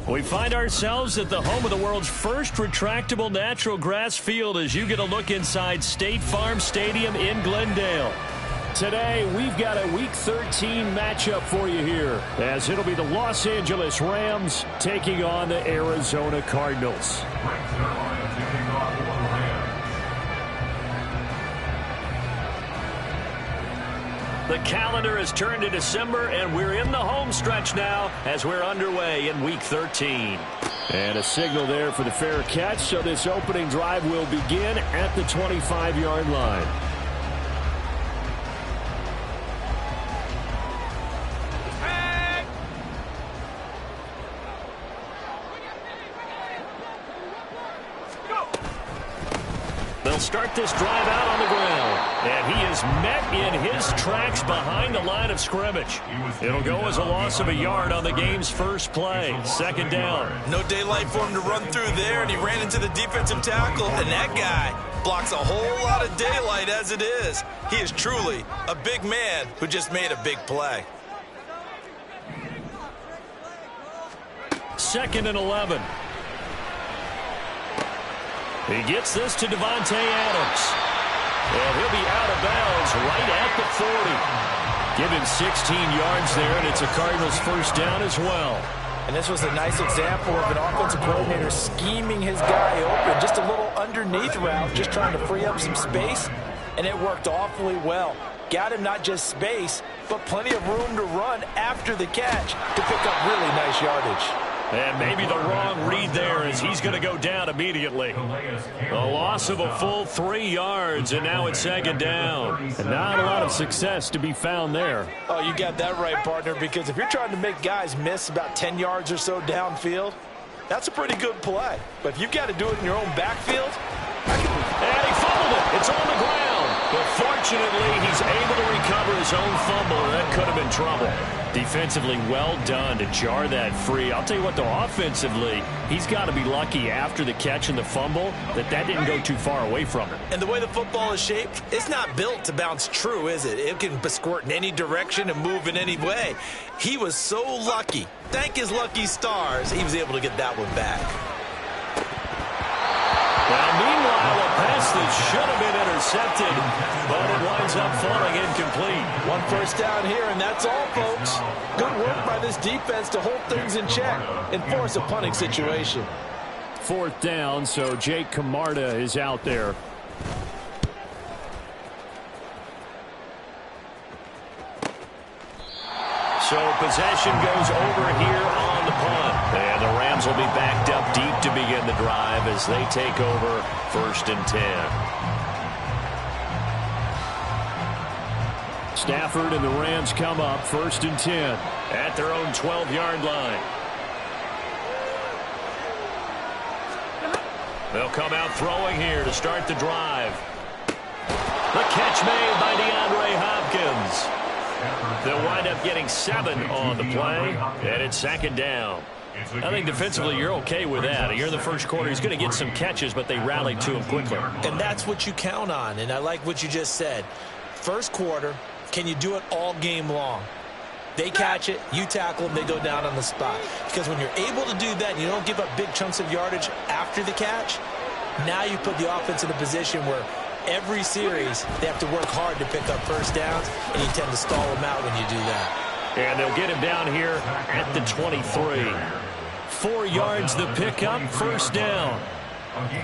We find ourselves at the home of the world's first retractable natural grass field as you get a look inside State Farm Stadium in Glendale. Today, we've got a Week 13 matchup for you here, as it'll be the Los Angeles Rams taking on the Arizona Cardinals. The calendar has turned to December, and we're in the home stretch now as we're underway in Week 13. And a signal there for the fair catch, so this opening drive will begin at the 25-yard line. They'll start this drive out on the ground, and he is met in his tracks behind the line of scrimmage. It'll go as a loss of a yard on the game's first play. Second down. No daylight for him to run through there, and he ran into the defensive tackle, and that guy blocks a whole lot of daylight as it is. He is truly a big man who just made a big play. 2nd and 11. He gets this to Devontae Adams. And he'll be out of bounds right at the 40. Give him 16 yards there, and it's a Cardinals first down as well. And this was a nice example of an offensive coordinator scheming his guy open. Just a little underneath route, just trying to free up some space, and it worked awfully well. Got him not just space, but plenty of room to run after the catch to pick up really nice yardage. And maybe the wrong read there as he's going to go down immediately. A loss of a full 3 yards, and now it's second down. And not a lot of success to be found there. Oh, you got that right, partner, because if you're trying to make guys miss about 10 yards or so downfield, that's a pretty good play. But if you've got to do it in your own backfield, and he fumbled it. It's on the ground. But fortunately, he's able to recover his own fumble, and that could have been trouble. Defensively, well done to jar that free. I'll tell you what, though, offensively, he's got to be lucky after the catch and the fumble that didn't go too far away from him. And the way the football is shaped, it's not built to bounce true, is it? It can squirt in any direction and move in any way. He was so lucky. Thank his lucky stars, he was able to get that one back. Now, meanwhile, a pass that should have been intercepted, but it winds up falling incomplete. One first down here, and that's all, folks. Good work by this defense to hold things in check and force a punting situation. 4th down, so Jake Camarda is out there. So possession goes over here on the punt. And the Rams will be backed up deep to begin the drive as they take over 1st and 10. Stafford and the Rams come up 1st and 10 at their own 12-yard line. They'll come out throwing here to start the drive. The catch made by DeAndre Hopkins. They'll wind up getting 7 on the play, and it's 2nd down. I think defensively you're okay with that. You're in the first quarter. He's going to get some catches, but they rallied to him quickly. And that's what you count on, and I like what you just said. First quarter, can you do it all game long? They catch it, you tackle them, they go down on the spot. Because when you're able to do that and you don't give up big chunks of yardage after the catch, now you put the offense in a position where every series they have to work hard to pick up first downs, and you tend to stall them out when you do that. And they'll get him down here at the 23. 4 yards the pickup, first down.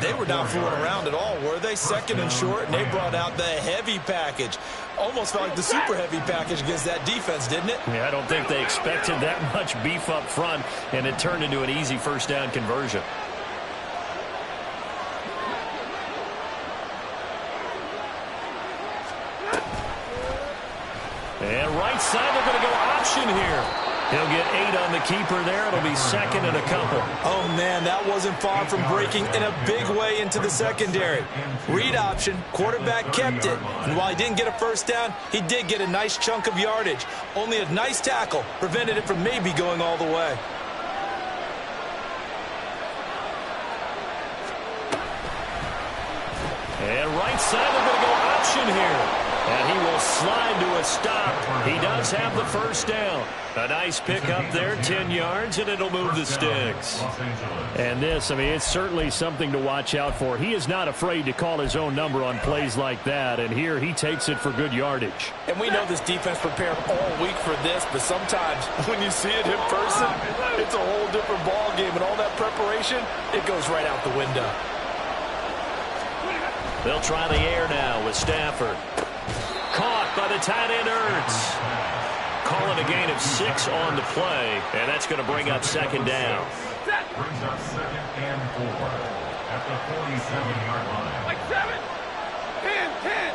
They were not fooling around at all, were they? 2nd and short, and they brought out the heavy package. Almost felt like the super heavy package against that defense, didn't it? Yeah, I don't think they expected that much beef up front, and it turned into an easy first down conversion. And right side, they're going to go option here. He'll get 8 on the keeper there. It'll be second and a couple. Oh, man, that wasn't far from breaking in a big way into the secondary. Read option, quarterback kept it. And while he didn't get a first down, he did get a nice chunk of yardage. Only a nice tackle prevented it from maybe going all the way. And right side, they're going to go option here. And he will slide to a stop. He does have the first down. A nice pick up there, 10 yards, and it'll move the sticks. And this, I mean, it's certainly something to watch out for. He is not afraid to call his own number on plays like that, and here he takes it for good yardage. And we know this defense prepared all week for this, but sometimes when you see it in person, it's a whole different ball game, and all that preparation, it goes right out the window. They'll try the air now with Stafford. Caught by the tight end Ertz. Calling a gain of 6 on the play, and that's going to bring up second down. Brings up second and 4 at the 47-yard line. Like 7, 10, 10.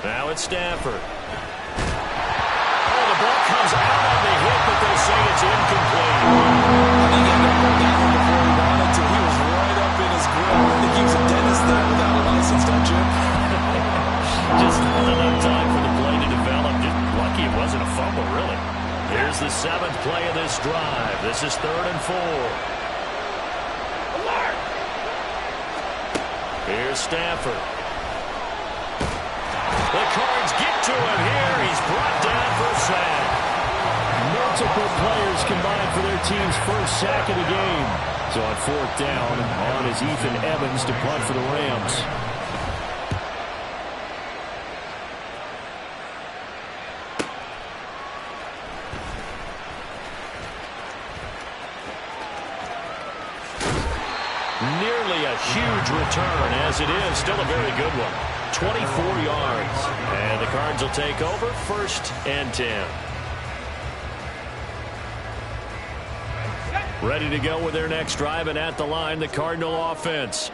Now it's Stafford. Oh, the ball comes out on the hit, but they'll say it's incomplete. I think he ended up going down before he wanted to. He was right up in his grill. I think he was a dentist there without a license, don't you? Just not enough time for the play to develop. Just lucky it wasn't a fumble, really. Here's the 7th play of this drive. This is 3rd and 4. Here's Stafford. The Cards get to him here. He's brought down for a sack. Multiple players combined for their team's first sack of the game. So on 4th down, on is Ethan Evans to punt for the Rams. Nearly a huge return, as it is. Still a very good one. 24 yards. And the Cards will take over 1st and 10. Ready to go with their next drive, and at the line, the Cardinal offense.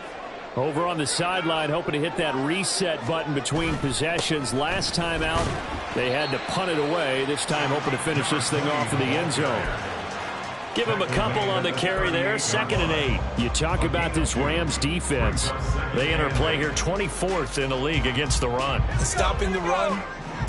Over on the sideline, hoping to hit that reset button between possessions. Last time out, they had to punt it away. This time, hoping to finish this thing off in the end zone. Give him a couple on the carry there. 2nd and 8. You talk about this Rams defense. They enter play here 24th in the league against the run. Stopping the run,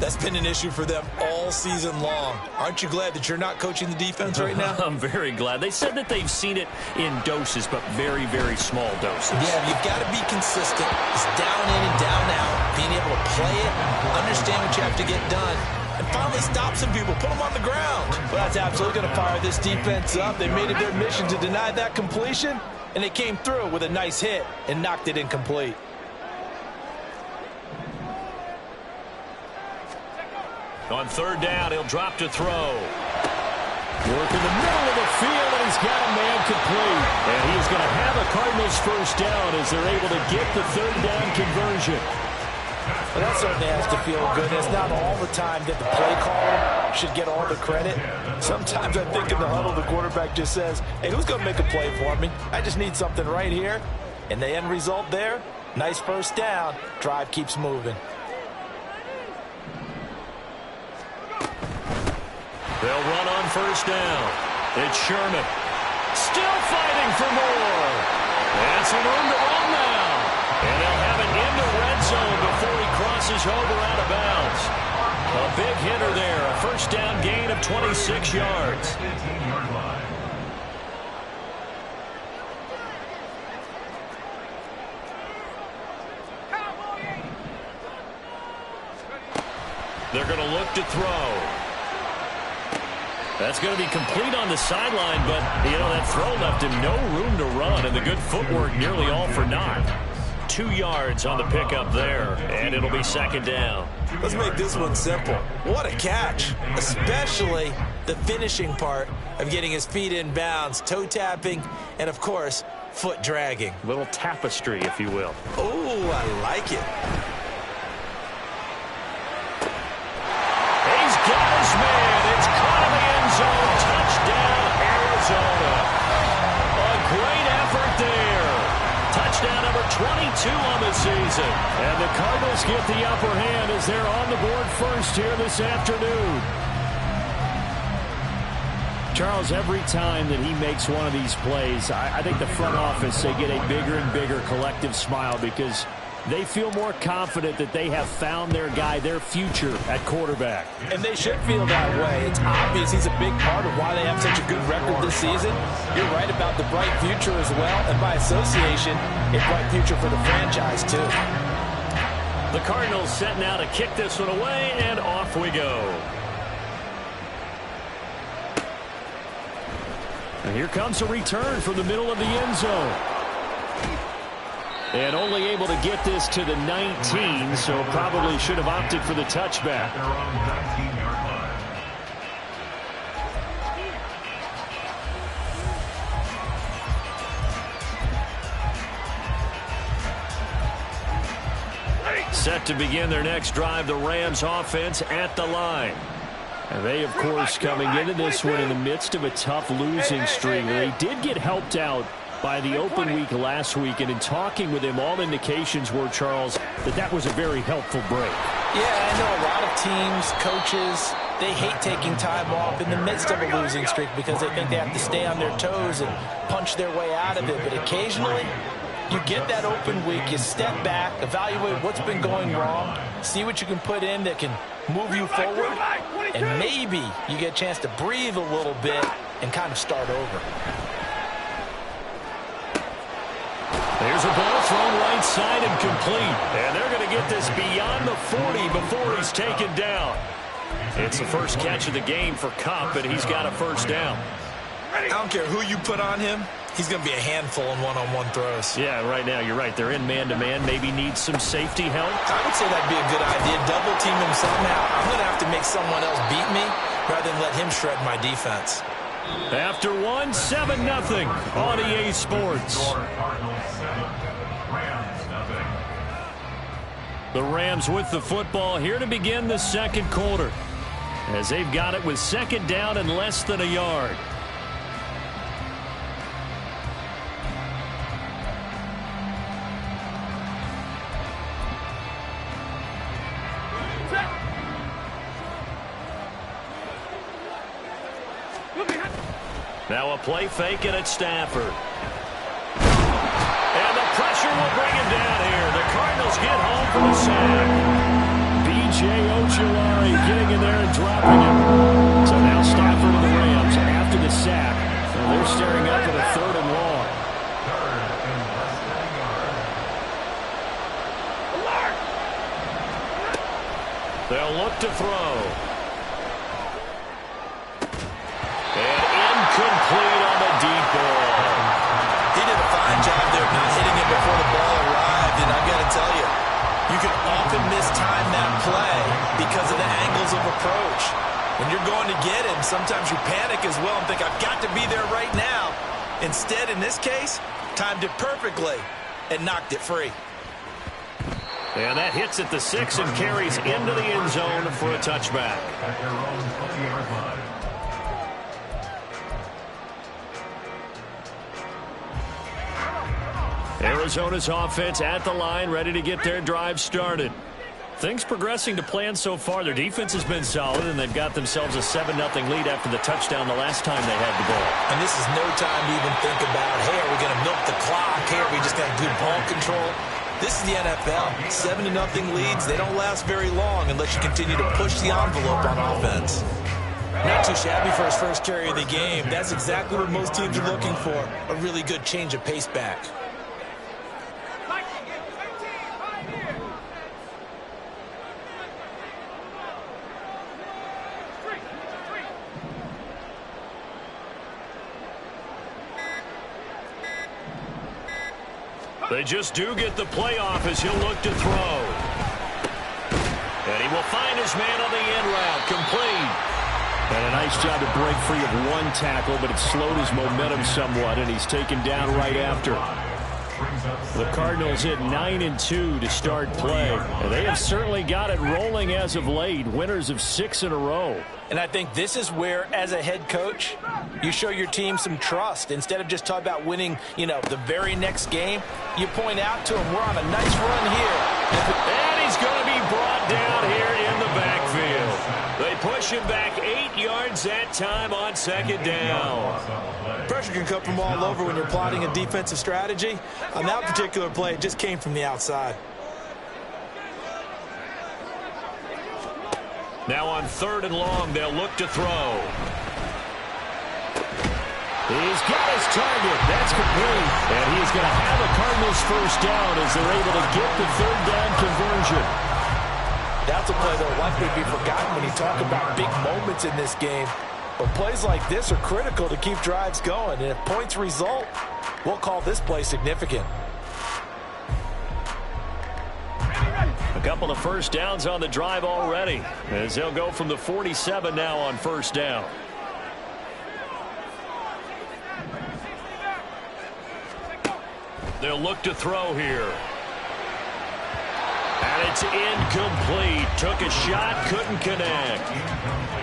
that's been an issue for them all season long. Aren't you glad that you're not coaching the defense right now? I'm very glad. They said that they've seen it in doses, but very, very small doses. Yeah, you've got to be consistent. It's down in and down out. Being able to play it, understand what you have to get done, and finally stop some people, put them on the ground. Well, that's absolutely going to fire this defense up. They made it their mission to deny that completion, and they came through with a nice hit and knocked it incomplete. On 3rd down, he'll drop to throw. Work in the middle of the field, and he's got a man complete. And he's going to have a Cardinals first down as they're able to get the 3rd down conversion. Well, that certainly has to feel good. It's not all the time that the play caller should get all the credit. Sometimes I think in the huddle, the quarterback just says, hey, who's going to make a play for me? I just need something right here. And the end result there, nice first down. Drive keeps moving. They'll run on 1st down. It's Sherman. Still fighting for more. And some room to run now. And they'll have it in the red zone before he crosses over out of bounds. A big hitter there. A 1st down gain of 26 yards. 15-yard line. They're going to look to throw. That's going to be complete on the sideline, but, you know, that throw left him no room to run, and the good footwork nearly all for naught. 2 yards on the pickup there, and it'll be 2nd down. Let's make this one simple. What a catch, especially the finishing part of getting his feet in bounds, toe tapping, and, of course, foot dragging. Little tapestry, if you will. Oh, I like it. He's got his man. It's caught in the end zone. Touchdown, Arizona. A great effort there. Touchdown number 22 on the season. And the Cardinals get the upper hand as they're on the board first here this afternoon. Charles, every time that he makes one of these plays, I think the front office, they get a bigger and bigger collective smile because they feel more confident that they have found their guy, their future at quarterback. And they should feel that way. It's obvious he's a big part of why they have such a good record this season. You're right about the bright future as well, and by association, a bright future for the franchise too. The Cardinals setting out to kick this one away, and off we go. And here comes a return from the middle of the end zone. And only able to get this to the 19, so probably should have opted for the touchback. Their own 19-yard line. Set to begin their next drive, the Rams offense at the line. And they, of course, coming into this one in the midst of a tough losing streak. They did get helped out by the open week last week, and in talking with him, all indications were, Charles, that was a very helpful break. Yeah, I know a lot of teams, coaches, they hate taking time off in the midst of a losing streak because they think they have to stay on their toes and punch their way out of it. But occasionally, you get that open week, you step back, evaluate what's been going wrong, see what you can put in that can move you forward, and maybe you get a chance to breathe a little bit and kind of start over. There's a ball thrown right side and complete. And they're going to get this beyond the 40 before he's taken down. It's the first catch of the game for Kupp, and he's got a first down. I don't care who you put on him. He's going to be a handful in one-on-one throws. Yeah, right now, you're right. They're in man-to-man. Maybe need some safety help. I would say that'd be a good idea. Double team him somehow. I'm going to have to make someone else beat me rather than let him shred my defense. After 7-0 on EA Sports. The Rams with the football here to begin the second quarter, as they've got it with second down and less than a yard. Now a play fake, and it's Stafford. And the pressure will bring him down here. The Cardinals get home for the sack. B.J. Ojulari getting in there and dropping him. So now Stafford and the Rams after the sack. So they're staring up at a 3rd and long. They'll look to throw. Complete on the deep ball. He did a fine job there not hitting it before the ball arrived, and I've got to tell you, you can often mistime that play because of the angles of approach. When you're going to get him, sometimes you panic as well and think, I've got to be there right now. Instead, in this case, timed it perfectly and knocked it free. And that hits at the 6 and carries into the end zone for a touchback. At their own 20-yard line. Arizona's offense at the line, ready to get their drive started. Things progressing to plan so far. Their defense has been solid, and they've got themselves a 7-0 lead after the touchdown the last time they had the ball. And this is no time to even think about, hey, are we going to milk the clock? Hey, are we just going to do ball control? This is the NFL. 7-0 leads, they don't last very long unless you continue to push the envelope on offense. Not too shabby for his first carry of the game. That's exactly what most teams are looking for, a really good change of pace back. They just do get the playoff as he'll look to throw. And he will find his man on the end route, complete. And a nice job to break free of one tackle, but it slowed his momentum somewhat, and he's taken down right after. The Cardinals hit 9-2 to start play. And they have certainly got it rolling as of late. Winners of 6 in a row. And I think this is where, as a head coach, you show your team some trust. Instead of just talking about winning, the very next game, you point out to them, we're on a nice run here. And he's going to be brought down here in the backfield. They push him back 8 yards that time on second down. Pressure can come from all over when you're plotting a defensive strategy. On that particular play, it just came from the outside. Now on 3rd and long, they'll look to throw. He's got his target. That's complete. And he's going to have a Cardinals first down as they're able to get the 3rd down conversion. That's a play that will likely be forgotten when you talk about big moments in this game. But plays like this are critical to keep drives going. And if points result, we'll call this play significant. A couple of first downs on the drive already, as they'll go from the 47 now on first down. They'll look to throw here. And it's incomplete. Took a shot, couldn't connect.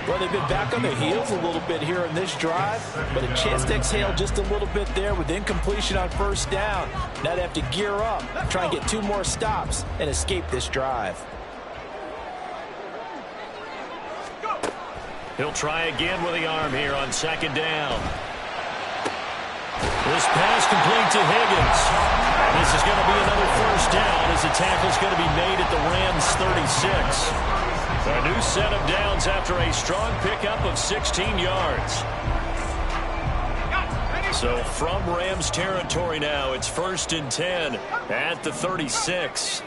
Well, they've been back on their heels a little bit here in this drive, but a chance to exhale just a little bit there with incompletion on first down. Now they have to gear up, try and get 2 more stops, and escape this drive. He'll try again with the arm here on second down. This pass complete to Higgins. This is going to be another first down as the tackle's going to be made at the Rams 36. A new set of downs after a strong pickup of 16 yards. So from Rams territory now, it's 1st and 10 at the 36.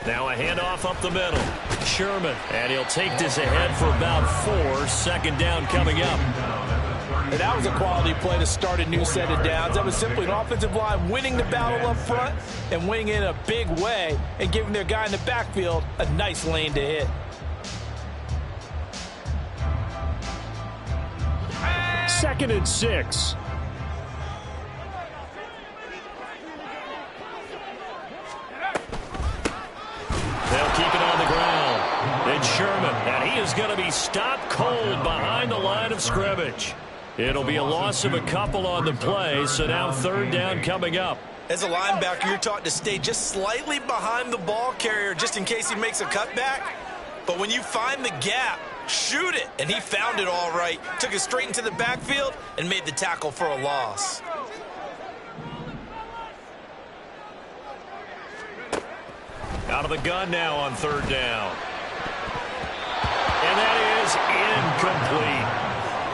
Now a handoff up the middle. Sherman, and he'll take this ahead for about 4. Second down coming up. And that was a quality play to start a new set of downs. That was simply an offensive line winning the battle up front and winning it in a big way and giving their guy in the backfield a nice lane to hit. Second and 6. They'll keep it on the ground. And Sherman, and he is going to be stopped cold behind the line of scrimmage. It'll be a loss of a couple on the play, so now 3rd down coming up. As a linebacker, you're taught to stay just slightly behind the ball carrier just in case he makes a cutback. But when you find the gap, shoot it. And he found it all right. Took it straight into the backfield and made the tackle for a loss. Out of the gun now on 3rd down. And that is incomplete.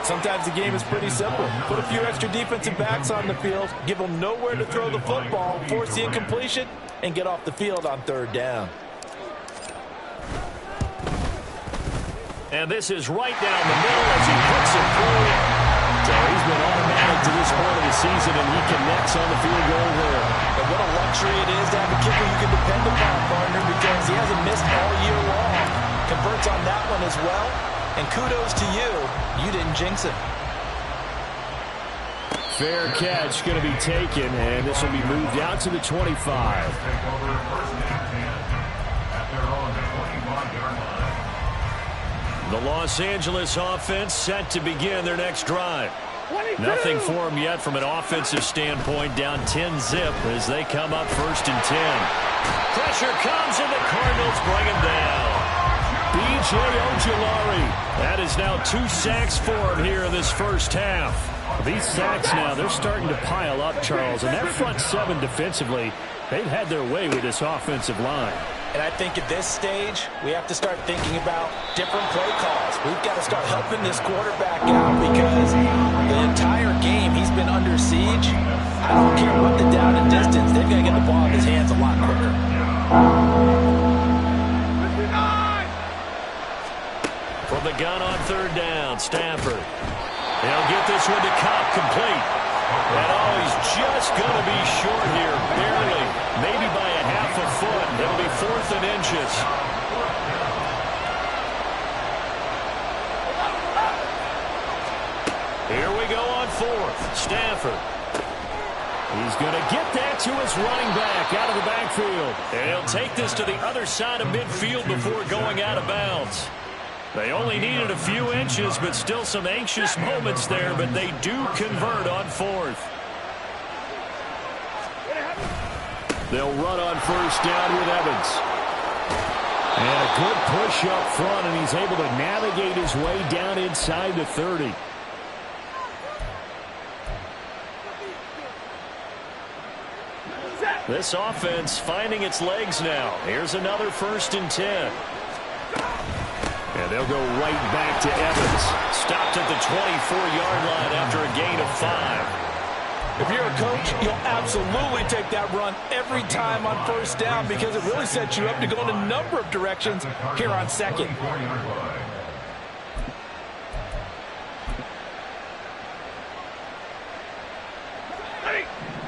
Sometimes the game is pretty simple. Put a few extra defensive backs on the field, give them nowhere to throw the football, force the incompletion, and get off the field on 3rd down. And this is right down the middle as he puts it through. So he's been automatic to this point of the season, and he connects on the field goal there. And what a luxury it is to have a kicker you can depend upon, partner, because he hasn't missed all year long. Converts on that one as well. And kudos to you. You didn't jinx it. Fair catch going to be taken, and this will be moved out to the 25. The Los Angeles offense set to begin their next drive. Nothing for them yet from an offensive standpoint, down 10-zip as they come up 1st and 10. Pressure comes, and the Cardinals bring him down. B.J. Ojulari. That is now 2 sacks for him here in this first half. These sacks now, they're starting to pile up, Charles. And that front 7 defensively, they've had their way with this offensive line. And I think at this stage, we have to start thinking about different play calls. We've got to start helping this quarterback out because the entire game he's been under siege. I don't care what the down and distance, they've got to get the ball in his hands a lot quicker. From the gun on 3rd down, Stafford. They'll get this one to Cobb, complete. And he's just going to be short here, barely, maybe by a half a foot. It'll be 4th and inches. Here we go on 4th. Stafford. He's going to get that to his running back out of the backfield. And he'll take this to the other side of midfield before going out of bounds. They only needed a few inches, but still some anxious moments there, but they do convert on 4th. They'll run on 1st down with Evans. And a good push up front, and he's able to navigate his way down inside the 30. This offense finding its legs now. Here's another 1st and 10. And they'll go right back to Evans. Stopped at the 24-yard line after a gain of 5. If you're a coach, you'll absolutely take that run every time on 1st down because it really sets you up to go in a number of directions here on 2nd.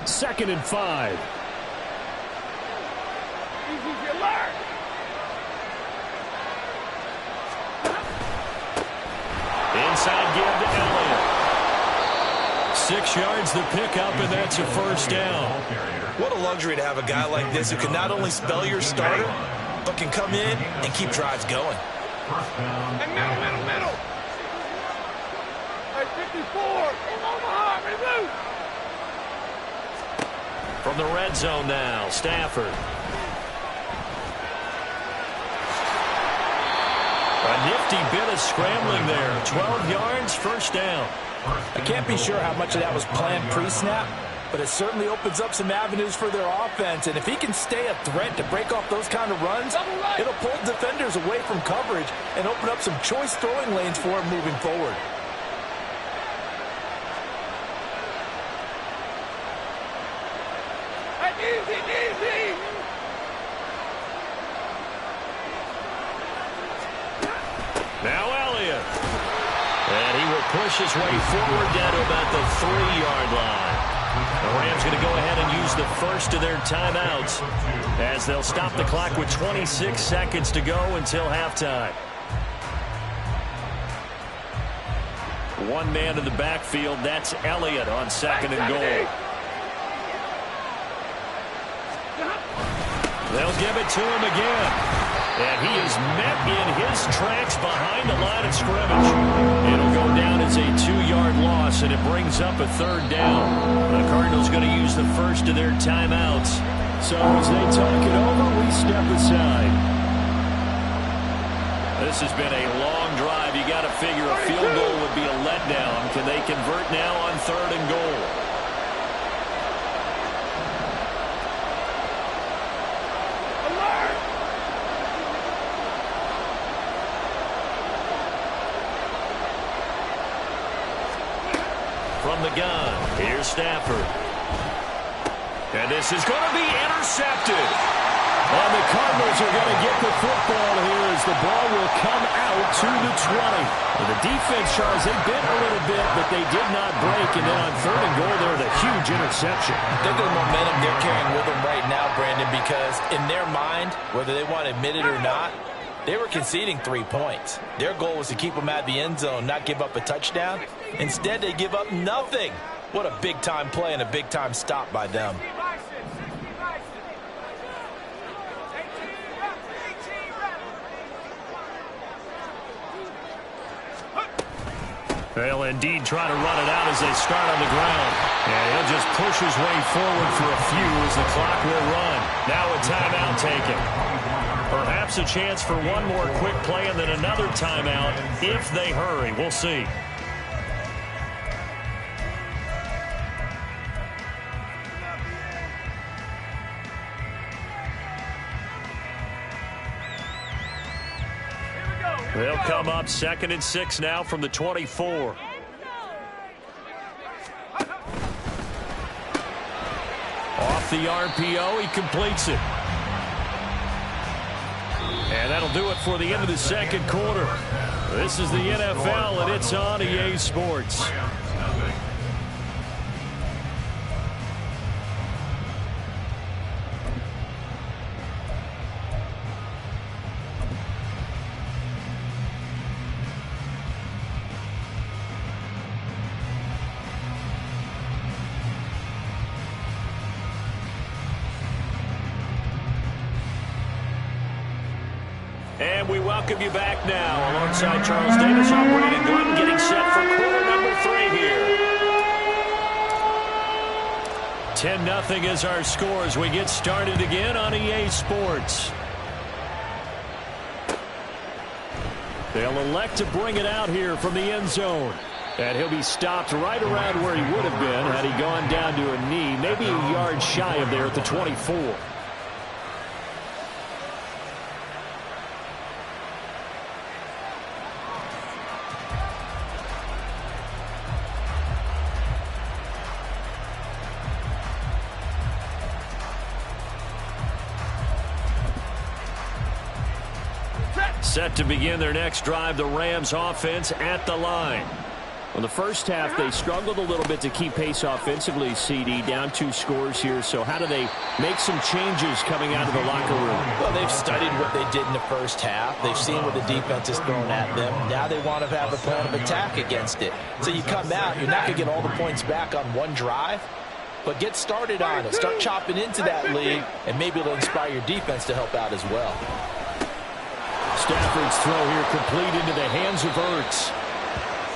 2nd and 5. Inside give to Elliott. 6 yards the pickup, and that's a 1st down. What a luxury to have a guy like this who can not only spell your starter, but can come in and keep drives going. Hey, middle. Hey, 54. Omaha, remove. From the red zone now, Stafford. A nifty bit of scrambling there. 12 yards, 1st down. I can't be sure how much of that was planned pre-snap, but it certainly opens up some avenues for their offense. And if he can stay a threat to break off those kind of runs, it'll pull defenders away from coverage and open up some choice throwing lanes for him moving forward. Easy. Now Elliott. And he will push his way forward down to about the 3-yard line. The Rams going to go ahead and use the first of their timeouts as they'll stop the clock with 26 seconds to go until halftime. One man in the backfield, that's Elliott on 2nd and goal. They'll give it to him again. And he is met in his tracks behind the line of scrimmage. It'll go down as a 2-yard loss, and it brings up a 3rd down. The Cardinals going to use the first of their timeouts. So as they talk it over, we step aside. This has been a long drive. You got to figure a field goal would be a letdown. Can they convert now on 3rd and goal? From the gun, here's Stafford. And this is going to be intercepted. And the Cardinals are going to get the football here as the ball will come out to the 20. Well, the defense, Charles, they bit a little bit, but they did not break. And then on 3rd and goal, there was a huge interception. Think of the momentum they're carrying with them right now, Brandon, because in their mind, whether they want to admit it or not, they were conceding 3 points. Their goal was to keep them out of the end zone, not give up a touchdown. Instead, they give up nothing. What a big-time play and a big-time stop by them. They'll indeed try to run it out as they start on the ground. And he'll just push his way forward for a few as the clock will run. Now a timeout taken. Perhaps a chance for one more quick play and then another timeout if they hurry. We'll see. They'll come up 2nd and 6 now from the 24. Off the RPO, he completes it. And that'll do it for the end of the 2nd quarter. This is the NFL, and it's on EA Sports. we welcome you back now. Alongside Charles Davis, I'm Brandon Gordon, getting set for quarter number 3 here. 10-0 is our score as we get started again on EA Sports. They'll elect to bring it out here from the end zone. And he'll be stopped right around where he would have been had he gone down to a knee, maybe a yard shy of there at the 24. Set to begin their next drive, the Rams offense at the line. In the first half, they struggled a little bit to keep pace offensively, CD, down 2 scores here. So how do they make some changes coming out of the locker room? Well, they've studied what they did in the first half. They've seen what the defense is throwing at them. Now they want to have a plan of attack against it. So you come out, you're not going to get all the points back on one drive, but get started on it. Start chopping into that lead, and maybe it'll inspire your defense to help out as well. Stafford's throw here complete into the hands of Ertz.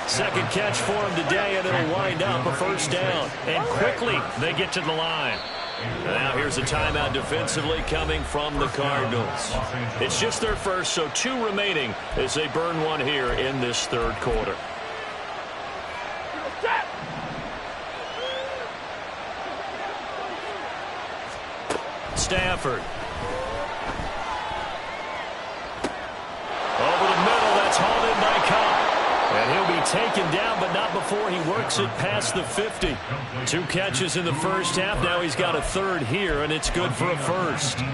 Second catch for him today, and it'll wind up a first down. And quickly, they get to the line. Now here's a timeout defensively coming from the Cardinals. It's just their first, so 2 remaining as they burn one here in this third quarter. Stafford. Over the middle, that's hauled in by Cobb. And he'll be taken down, but not before he works it past the 50. 2 catches in the first half. Now he's got a third here, and it's good for a first. And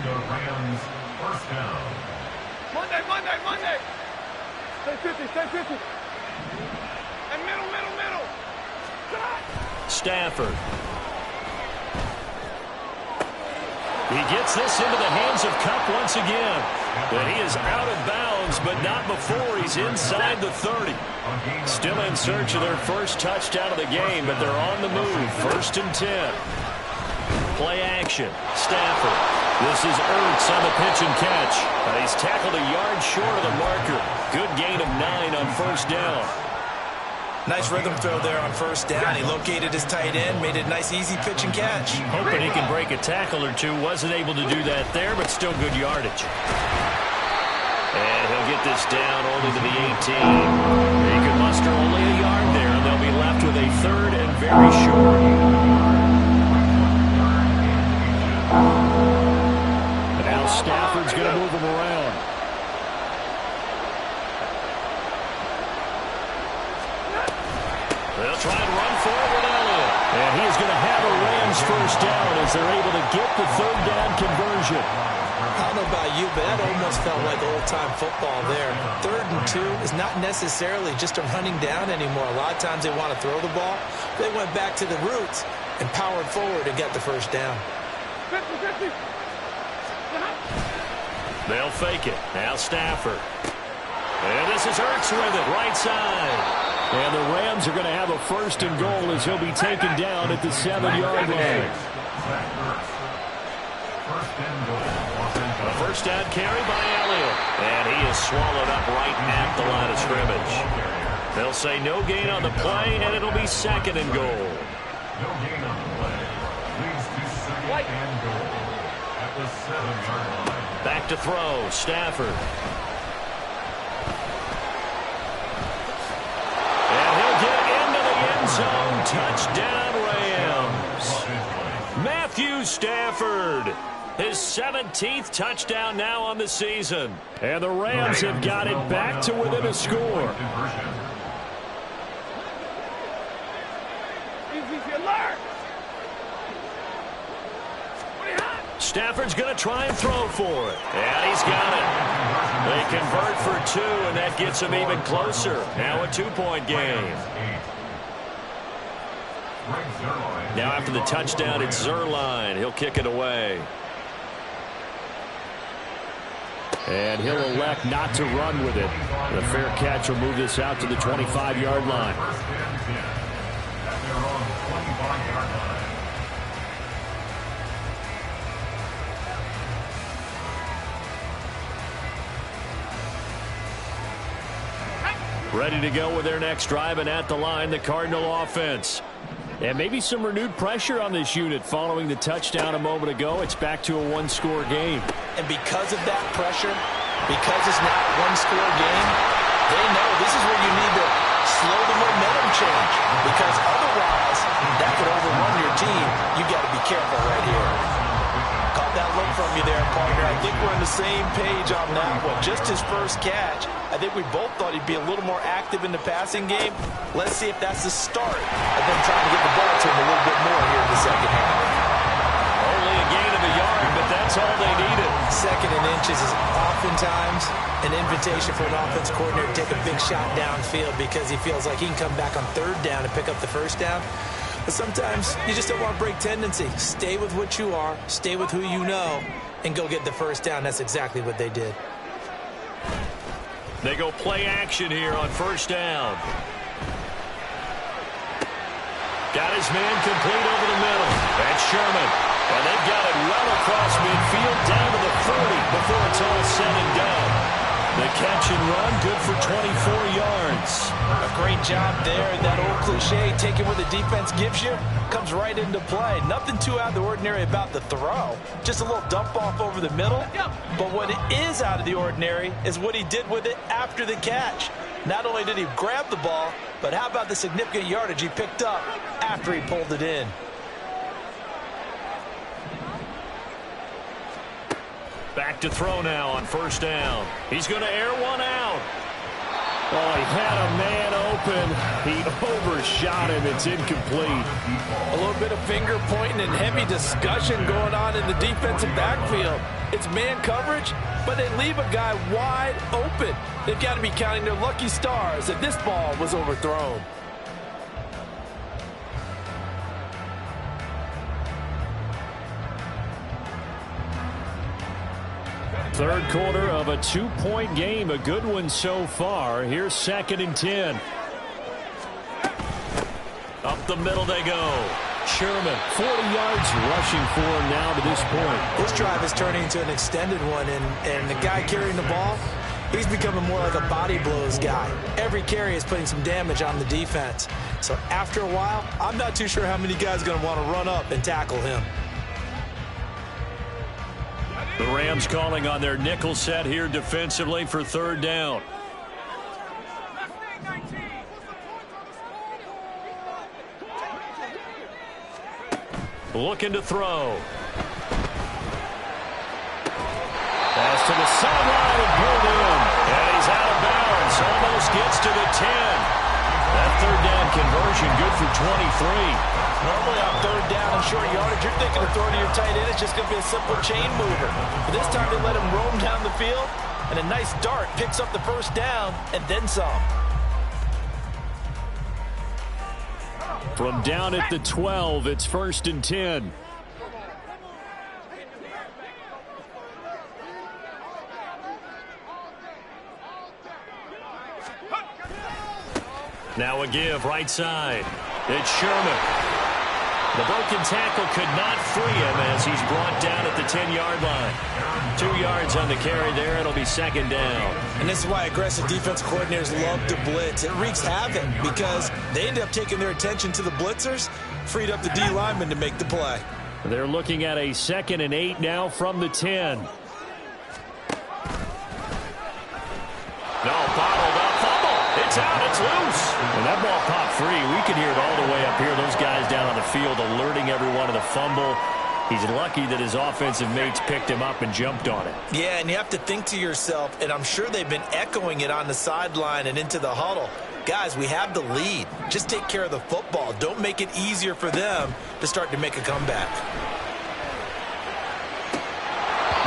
the Rams first down. Monday. Stay 50. And middle. Stafford. He gets this into the hands of Kupp once again. But he is out of bounds, but not before he's inside the 30. Still in search of their first touchdown of the game, but they're on the move. 1st and 10. Play action. Stafford. This is Ertz on the pitch and catch. He's tackled a yard short of the marker. Good gain of 9 on first down. Nice rhythm throw there on first down. He located his tight end, made it a nice, easy pitch and catch. Hoping he can break a tackle or 2. Wasn't able to do that there, but still good yardage. And he'll get this down only to the 18. He could muster only a yard there, and they'll be left with a third and very short. And now Stafford's going to move him around. They'll try and run forward with Elliott. And he's going to have a Rams first down as they're able to get the third down conversion. I don't know about you, but that almost felt like old-time football there. 3rd and 2 is not necessarily just a running down anymore. A lot of times they want to throw the ball. They went back to the roots and powered forward and get the first down. 50. They'll fake it. Now Stafford. And this is Ertz with it, right side. And the Rams are going to have a 1st and goal as he'll be taken down at the 7-yard line. A first down carry by Elliott. And he is swallowed up right at the line of scrimmage. They'll say no gain on the play, and it'll be 2nd and goal. No gain on the play. Leads to 2nd and goal at the 7-yard line. Back to throw. Stafford. Zone touchdown Rams. Matthew Stafford, his 17th touchdown now on the season. And the Rams have got it back to within a score. Easy alert. Stafford's going to try and throw for it. And he's got it. They convert for 2, and that gets them even closer. Now a 2-point game. Now after the touchdown, it's Zerline. He'll kick it away. And he'll elect not to run with it. The fair catch will move this out to the 25-yard line. Ready to go with their next drive, and at the line, the Cardinal offense. And maybe some renewed pressure on this unit following the touchdown a moment ago. It's back to a one-score game. And because of that pressure, because it's now a one-score game, they know this is where you need to slow the momentum change, because otherwise that could overrun your team. You got to be careful right here. Caught that look from you there, partner. I think we're on the same page on that one. Just his first catch. I think we both thought he'd be a little more active in the passing game. Let's see if that's the start of them trying to get the ball to him a little bit more here in the second half. Only a gain of a yard, but that's all they needed. Second and inches is oftentimes an invitation for an offense coordinator to take a big shot downfield because he feels like he can come back on third down and pick up the first down. But sometimes you just don't want to break tendency. Stay with what you are, stay with who you know, and go get the first down. That's exactly what they did. They go play action here on first down. Got his man complete over the middle. That's Sherman. And they've got it well across midfield down to the 40 before it's all said and done. The catch and run, good for 24 yards. A great job there. That old cliche, taking what the defense gives you, comes right into play. Nothing too out of the ordinary about the throw. Just a little dump off over the middle. But what is out of the ordinary is what he did with it after the catch. Not only did he grab the ball, but how about the significant yardage he picked up after he pulled it in. Back to throw now on first down. He's going to air one out. Oh, he had a man open. He overshot him. It's incomplete. A little bit of finger pointing and heavy discussion going on in the defensive backfield. It's man coverage, but they leave a guy wide open. They've got to be counting their lucky stars that this ball was overthrown. Third quarter of a two-point game. A good one so far. Here's 2nd and 10. Up the middle they go. Sherman, 40 yards rushing for him now to this point. This drive is turning into an extended one, and the guy carrying the ball, he's becoming more like a body blows guy. Every carry is putting some damage on the defense. So after a while, I'm not too sure how many guys are going to want to run up and tackle him. The Rams calling on their nickel set here defensively for third down. Looking to throw. Pass to the sideline and pulled in. And he's out of bounds. Almost gets to the 10. That third down conversion good for 23. Normally on third down and short yardage, you're thinking of throwing to your tight end. It's just going to be a simple chain mover. But this time they let him roam down the field, and a nice dart picks up the first down and then some. From down at the 12, it's 1st and 10. Now a give right side. It's Sherman. The broken tackle could not free him as he's brought down at the 10-yard line. 2 yards on the carry there. It'll be 2nd down. And this is why aggressive defense coordinators love to blitz. It wreaks havoc because they end up taking their attention to the blitzers, freed up the D lineman to make the play. They're looking at a 2nd and 8 now from the 10. No, bottled up. Fumble. It's out. It's loose. And that ball popped free. We can hear it all the way up here. Those guys down on the field alerting everyone of the fumble. He's lucky that his offensive mates picked him up and jumped on it. Yeah, and you have to think to yourself, and I'm sure they've been echoing it on the sideline and into the huddle. Guys, we have the lead. Just take care of the football. Don't make it easier for them to start to make a comeback.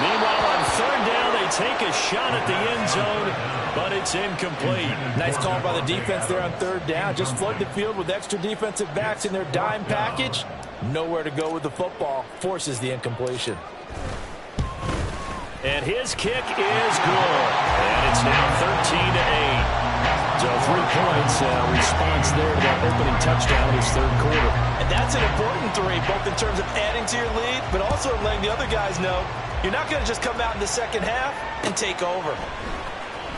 Meanwhile, on third down, they take a shot at the end zone, but it's incomplete. Nice call by the defense there on third down. Just flood the field with extra defensive backs in their dime package. Nowhere to go with the football. Forces the incompletion. And his kick is good. And it's now 13-8. So 3 points response there to that opening touchdown in his third quarter. And that's an important 3, both in terms of adding to your lead, but also letting the other guys know you're not going to just come out in the second half and take over.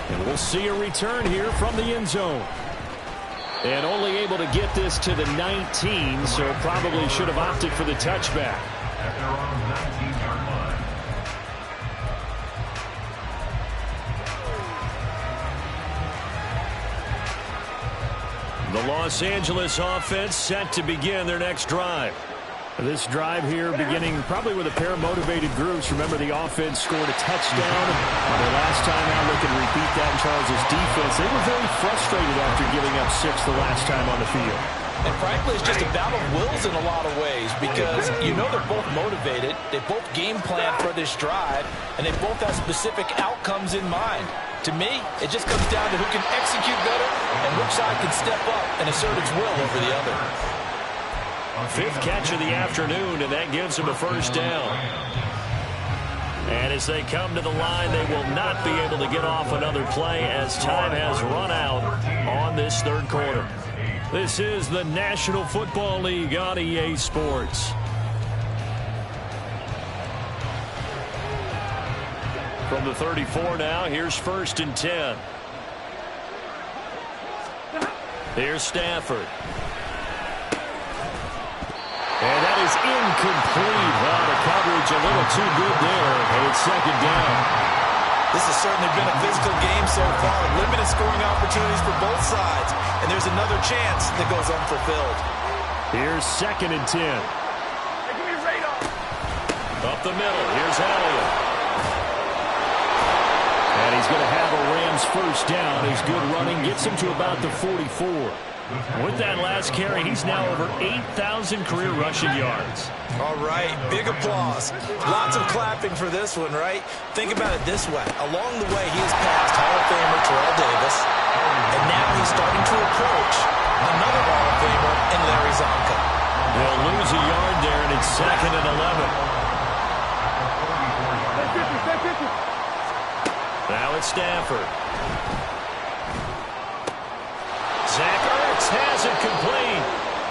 And we'll see a return here from the end zone. And only able to get this to the 19, so probably should have opted for the touchback. At their own 19-yard line. The Los Angeles offense set to begin their next drive. This drive here beginning probably with a pair of motivated groups. Remember, the offense scored a touchdown on their last time out. They can repeat that in Charles' defense. They were very frustrated after giving up 6 the last time on the field. And frankly, it's just a battle of wills in a lot of ways because you know they're both motivated. They both game plan for this drive, and they both have specific outcomes in mind. To me, it just comes down to who can execute better and which side can step up and assert its will over the other. 5th catch of the afternoon, and that gives them a first down. And as they come to the line, they will not be able to get off another play as time has run out on this third quarter. This is the National Football League on EA Sports. From the 34 now, here's 1st and 10. Here's Stafford. And that is incomplete. Well, the coverage a little too good there, and it's 2nd down. This has certainly been a physical game so far. Limited scoring opportunities for both sides, and there's another chance that goes unfulfilled. Here's 2nd and 10. Hey, give me a radar. Up the middle, here's Elliott. And he's going to have a Rams first down. His good running gets him to about the 44. With that last carry, he's now over 8,000 career rushing yards. All right, big applause. Lots of clapping for this one, right? Think about it this way. Along the way, he has passed Hall of Famer Terrell Davis, and now he's starting to approach another Hall of Famer in Larry Zonka. They'll lose a yard there, and it's 2nd and 11. Stay 50, stay 50. Now it's Stafford. Zach Ertz has it complete.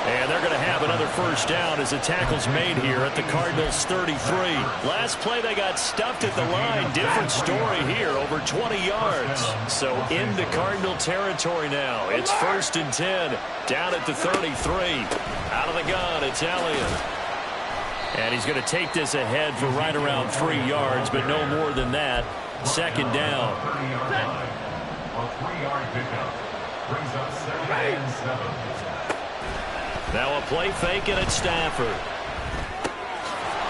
And they're going to have another first down as the tackle's made here at the Cardinals' 33. Last play, they got stuffed at the line. Different story here, over 20 yards. So into Cardinal territory now. It's 1st and 10, down at the 33. Out of the gun, it's Elliott. And he's going to take this ahead for right around 3 yards, but no more than that. 2nd down. 3-yard pickup. Brings up 2nd and 7. Now a play fake, and it's Stafford.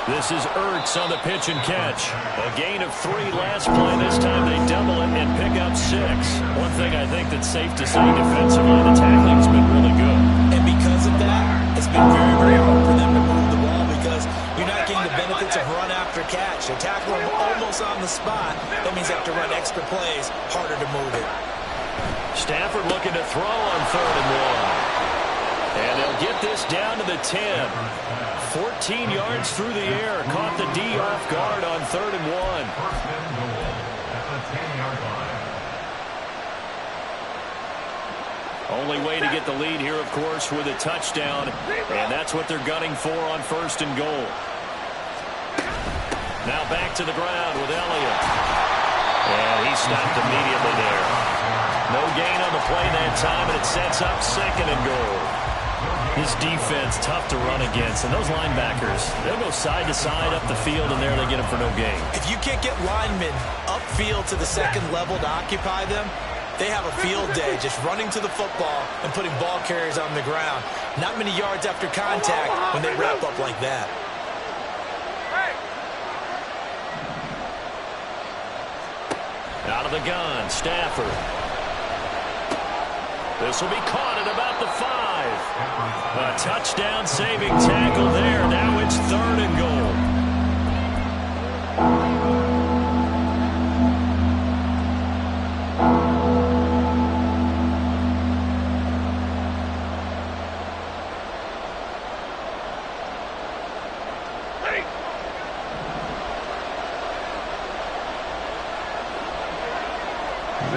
This is Ertz on the pitch and catch. A gain of 3 last play. This time they double it and pick up 6. One thing I think that's safe to say defensively, the tackling's been really good. And because of that, it's been very, very hard for them to move the ball because you're not getting the benefits of run after catch. They tackle them almost on the spot. That means they have to run extra plays, harder to move it. Stafford looking to throw on 3rd and 1. And they'll get this down to the 10. 14 yards through the air. Caught the D off guard on 3rd and 1. 1st and goal at the 10-yard line. Only way to get the lead here, of course, with a touchdown. And that's what they're gunning for on 1st and goal. Now back to the ground with Elliott. And he stopped immediately there. No gain on the play that time, and it sets up 2nd and goal. This defense, tough to run against. And those linebackers, they'll go side to side up the field, and there they get them for no gain. If you can't get linemen upfield to the 2nd level to occupy them, they have a field day just running to the football and putting ball carriers on the ground. Not many yards after contact when they wrap up like that. Out of the gun, Stafford. This will be caught at about the 5. A touchdown-saving tackle there. Now it's 3rd and goal.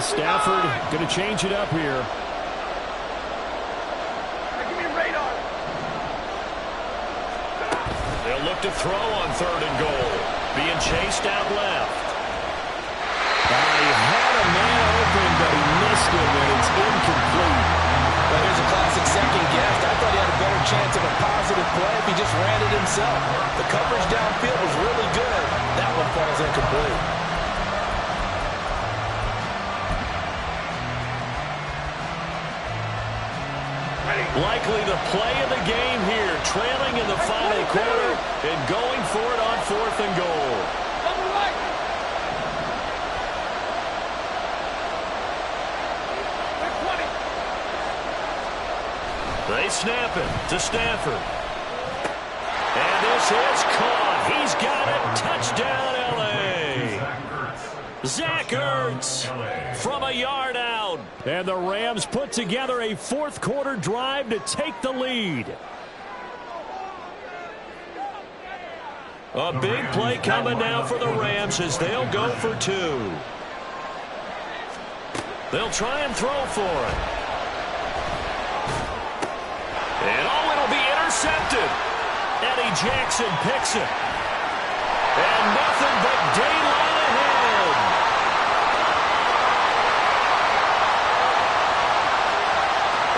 Stafford going to change it up here. They'll look to throw on 3rd and goal. Being chased out left. He had a man open himself. The coverage downfield was really good. That one falls incomplete. Likely the play of the game here, trailing in the final quarter and going for it on 4th and goal. They snap it to Stafford. And this is caught. He's got it. Touchdown, L.A. Zach Ertz from a yard out. And the Rams put together a 4th quarter drive to take the lead. A big play coming now for the Rams as they'll go for 2. They'll try and throw for it. And it'll be intercepted. Eddie Jackson picks it. And nothing but daylight ahead.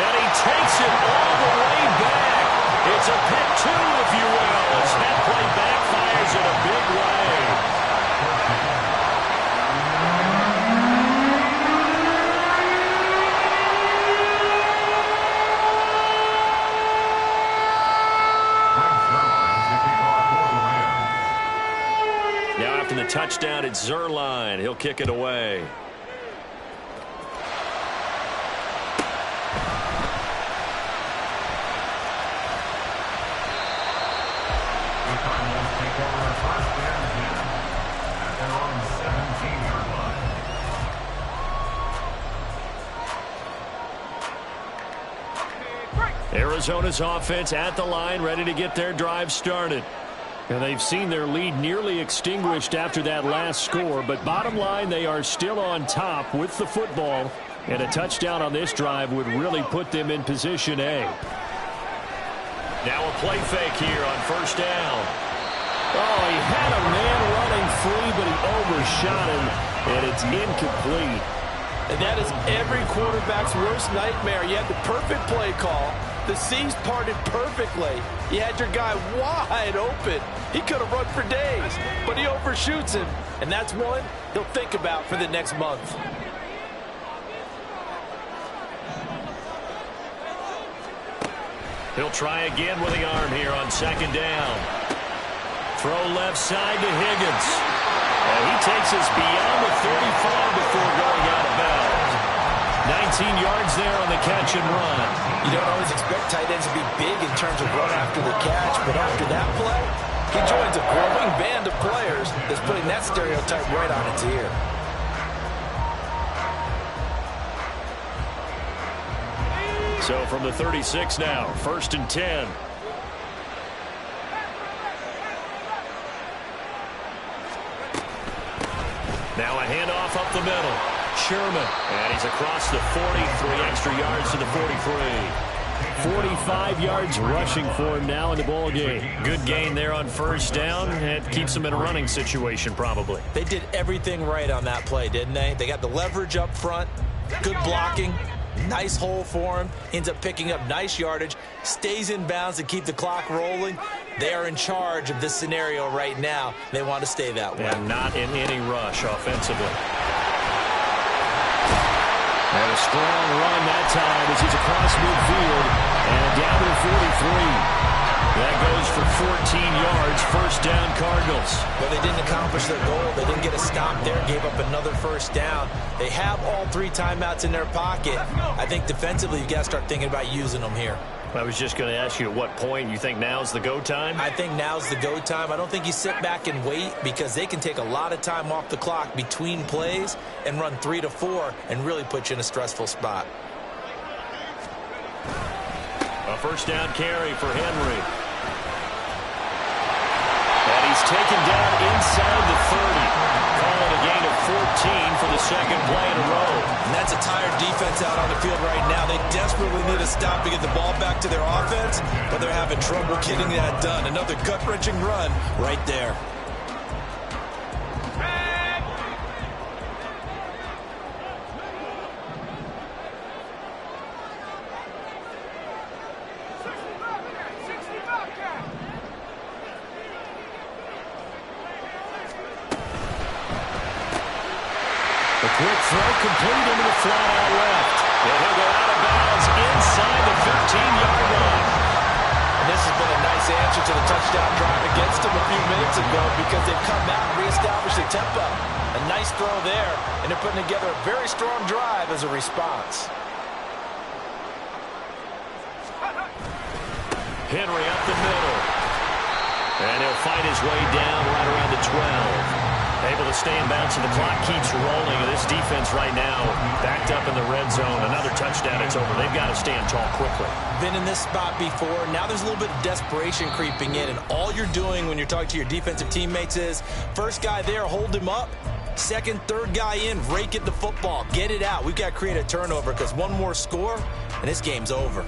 And he takes it all the way back. It's a pick 2, if you will, as that play backfires in a big way. The touchdown, it's Zerline. He'll kick it away. The Cardinals take over a 1st and 10 at their own 17-yard line. Arizona's offense at the line, ready to get their drive started. And they've seen their lead nearly extinguished after that last score, but bottom line, they are still on top with the football, and a touchdown on this drive would really put them in position A. Now a play fake here on 1st down. Oh, he had a man running free, but he overshot him, and it's incomplete. And that is every quarterback's worst nightmare. You had the perfect play call. The seams parted perfectly. You had your guy wide open. He could have run for days, but he overshoots him. And that's one he'll think about for the next month. He'll try again with the arm here on 2nd down. Throw left side to Higgins. And he takes us beyond the 35 before going out of bounds. 19 yards there on the catch and run. You don't always expect tight ends to be big in terms of run after the catch, but after that play, he joins a growing band of players that's putting that stereotype right on its ear. So from the 36 now, 1st and 10. Now a handoff up the middle. Sherman, and he's across the 40, 3 extra yards to the 43. 45 yards rushing for him now in the ball game. Good gain there on 1st down. It keeps him in a running situation probably. They did everything right on that play, didn't they? They got the leverage up front, good blocking, nice hole for him, ends up picking up nice yardage, stays in bounds to keep the clock rolling. They are in charge of this scenario right now. They want to stay that way. And not in any rush offensively. And a strong run that time as he's across midfield and down to the 43. That goes for 14 yards, 1st down Cardinals. But they didn't accomplish their goal. They didn't get a stop there, gave up another 1st down. They have all 3 timeouts in their pocket. I think defensively you've got to start thinking about using them here. I was just going to ask you at what point you think now's the go time? I think now's the go time. I don't think you sit back and wait because they can take a lot of time off the clock between plays and run 3 to 4 and really put you in a stressful spot. A 1st down carry for Henry. And he's taken down inside the 30. Calling a gain of 14 for the 2nd play in a row. And that's a tired defense out on the field right now. They desperately need a stop to get the ball back to their offense, but they're having trouble getting that done. Another gut-wrenching run right there. quick throw complete into the flat out left. And he'll go out of bounds inside the 15-yard line. And this has been a nice answer to the touchdown drive against them a few minutes ago because they've come out and reestablished the tempo. A nice throw there, and they're putting together a very strong drive as a response. Henry up the middle. And he'll fight his way down right around the 12. Able to stay in bounds, and the clock keeps rolling. And this defense right now backed up in the red zone. Another touchdown, it's over. They've got to stand tall quickly. Been in this spot before. Now there's a little bit of desperation creeping in, and all you're doing when you're talking to your defensive teammates is first guy there, hold him up. Second, third guy in, rake at the football. Get it out. We've got to create a turnover because one more score, and this game's over.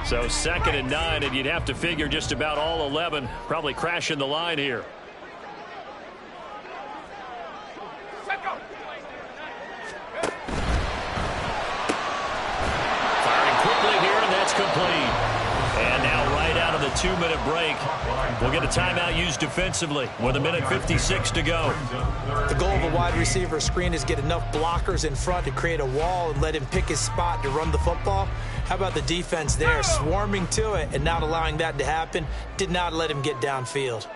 So 2nd and 9, and you'd have to figure just about all 11 probably crashing the line here. Firing quickly here, and that's complete. And now right out of the 2-minute break, we'll get a timeout used defensively with 1:56 to go. The goal of a wide receiver screen is get enough blockers in front to create a wall and let him pick his spot to run the football. How about the defense there, swarming to it and not allowing that to happen? Did not let him get downfield.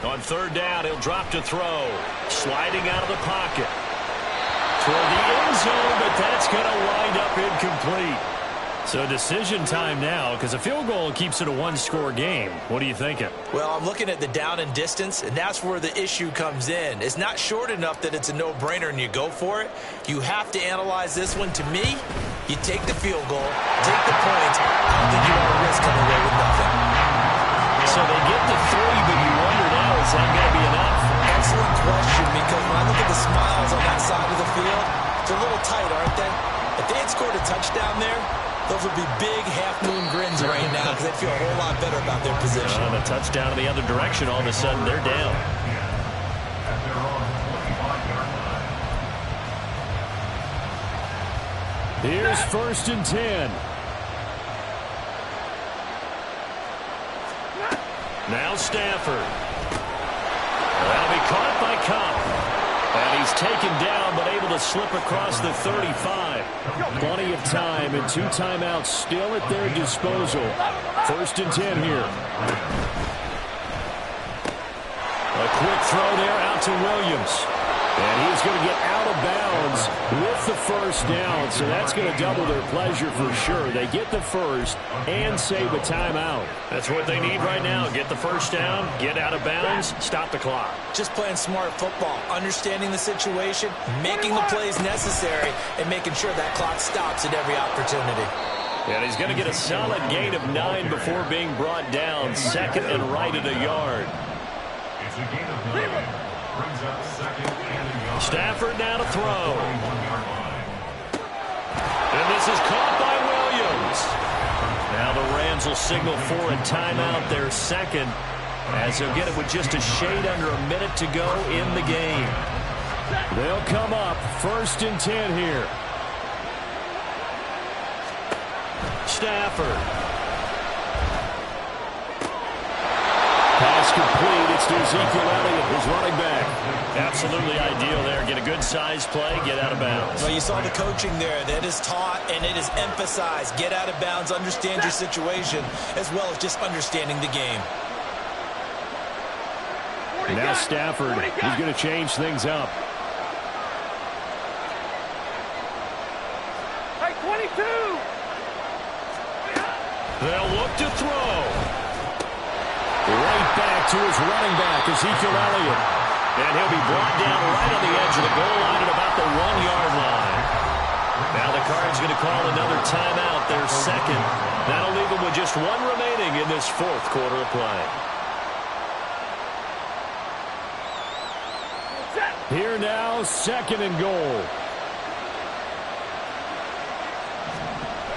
On 3rd down, he'll drop to throw. Sliding out of the pocket. Toward the end zone, but that's going to wind up incomplete. So decision time now, because a field goal keeps it a one-score game. What are you thinking? Well, I'm looking at the down and distance, and that's where the issue comes in. It's not short enough that it's a no-brainer and you go for it. You have to analyze this one. To me, you take the field goal, take the points. I don't think you want to risk coming away with nothing. So they get the 3, but you wonder now, is that going to be enough? Excellent question, because when I look at the smiles on that side of the field, they're a little tight, aren't they? If they had scored a touchdown there, those would be big half-moon grins right now because they feel a whole lot better about their position. And a touchdown in the other direction, all of a sudden they're down. Here's 1st and 10. Now Stafford. That'll be caught by Cobb. And he's taken down, but able to slip across the 35. Plenty of time and 2 timeouts still at their disposal. 1st and 10 here. A quick throw there out to Williams. And he's going to get out of bounds with the 1st down. So that's going to double their pleasure for sure. They get the 1st and save a timeout. That's what they need right now. Get the 1st down, get out of bounds, stop the clock. Just playing smart football, understanding the situation, making the plays necessary, and making sure that clock stops at every opportunity. And he's going to get a solid gain of 9 before being brought down. 2nd and right at a yard. It's a gain of 9. Brings up 2nd and a yard. Stafford now to throw. And this is caught by Williams. Now the Rams will signal for a timeout, their 2nd, as they'll get it with just a shade under a minute to go in the game. They'll come up 1st and 10 here. Stafford. Pass complete. It's to Ezekiel Elliott, who's running back. Absolutely ideal there. Get a good size play, get out of bounds. Well, you saw the coaching there. That is taught and it is emphasized. Get out of bounds, understand your situation, as well as just understanding the game. Now Stafford, he's going to change things up. Hey, 22! They'll look to throw. Right back to his running back, Ezekiel Elliott. And he'll be brought down right on the edge of the goal line at about the 1-yard line. Now the Cards going to call another timeout, their 2nd. That'll leave them with just 1 remaining in this 4th quarter of play. Here now, 2nd and goal.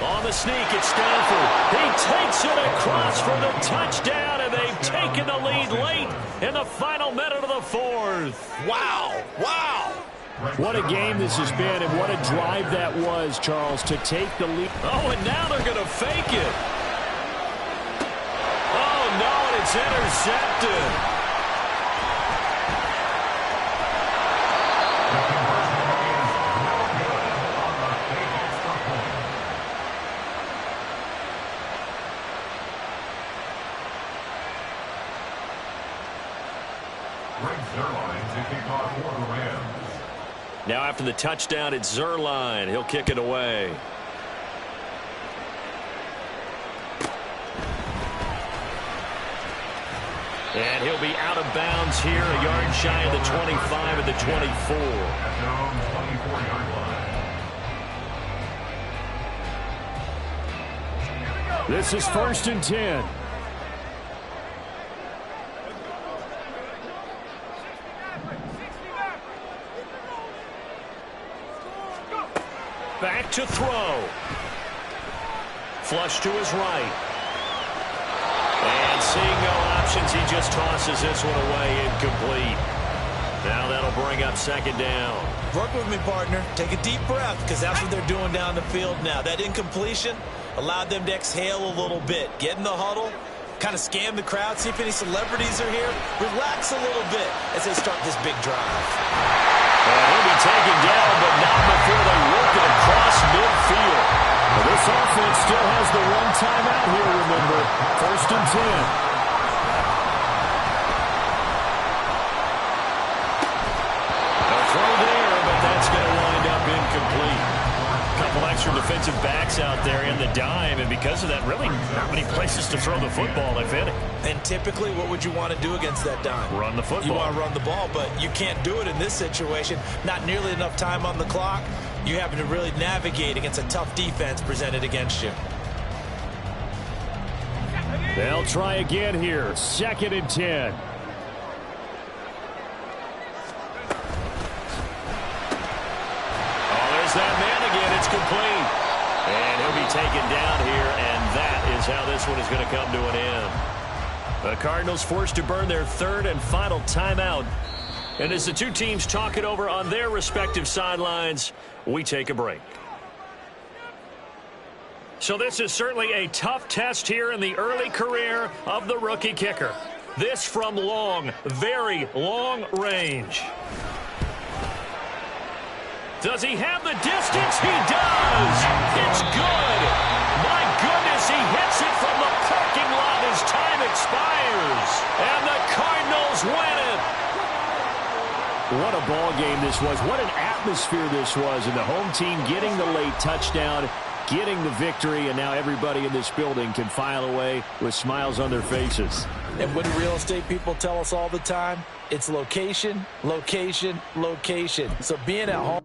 On the sneak, it's Stafford. He takes it across for the touchdown, and they've taken the lead late in the final minute of the 4th. Wow, wow. What a game this has been, and what a drive that was, Charles, to take the lead. Oh, and now they're going to fake it. Oh, no, and it's intercepted. The conversion is no good on the fake extra point. Greg Zerline to kick off for the Rams. Now after the touchdown, it's Zerline. He'll kick it away. And he'll be out of bounds here, a yard shy of the 25 and the 24. At their own 24-yard line. This is 1st and 10. Back to throw. Flush to his right. And seeing no options, he just tosses this one away, incomplete. Now that'll bring up 2nd down. Work with me, partner. Take a deep breath, because that's what they're doing down the field now. That incompletion allowed them to exhale a little bit. Get in the huddle, kind of scan the crowd, see if any celebrities are here. Relax a little bit as they start this big drive. He'll be taken down, but not before they work it across midfield. Well, this offense still has the one timeout here, remember. 1st and 10. That's going to wind up incomplete. A couple extra defensive backs out there in the dime, and because of that, really not many places to throw the football, if any. And typically, what would you want to do against that dime? Run the football. You want to run the ball, but you can't do it in this situation. Not nearly enough time on the clock. You have to really navigate against a tough defense presented against you. They'll try again here. 2nd and 10. That man again, it's complete. And he'll be taken down here, and that is how this one is going to come to an end. The Cardinals forced to burn their 3rd and final timeout. And as the two teams talk it over on their respective sidelines, we take a break. So this is certainly a tough test here in the early career of the rookie kicker. This from long, very long range. Does he have the distance? He does. It's good. My goodness, he hits it from the parking lot as time expires. And the Cardinals win it. What a ball game this was. What an atmosphere this was. And the home team getting the late touchdown, getting the victory, and now everybody in this building can file away with smiles on their faces. And what do real estate people tell us all the time? It's location, location, location. So being at home.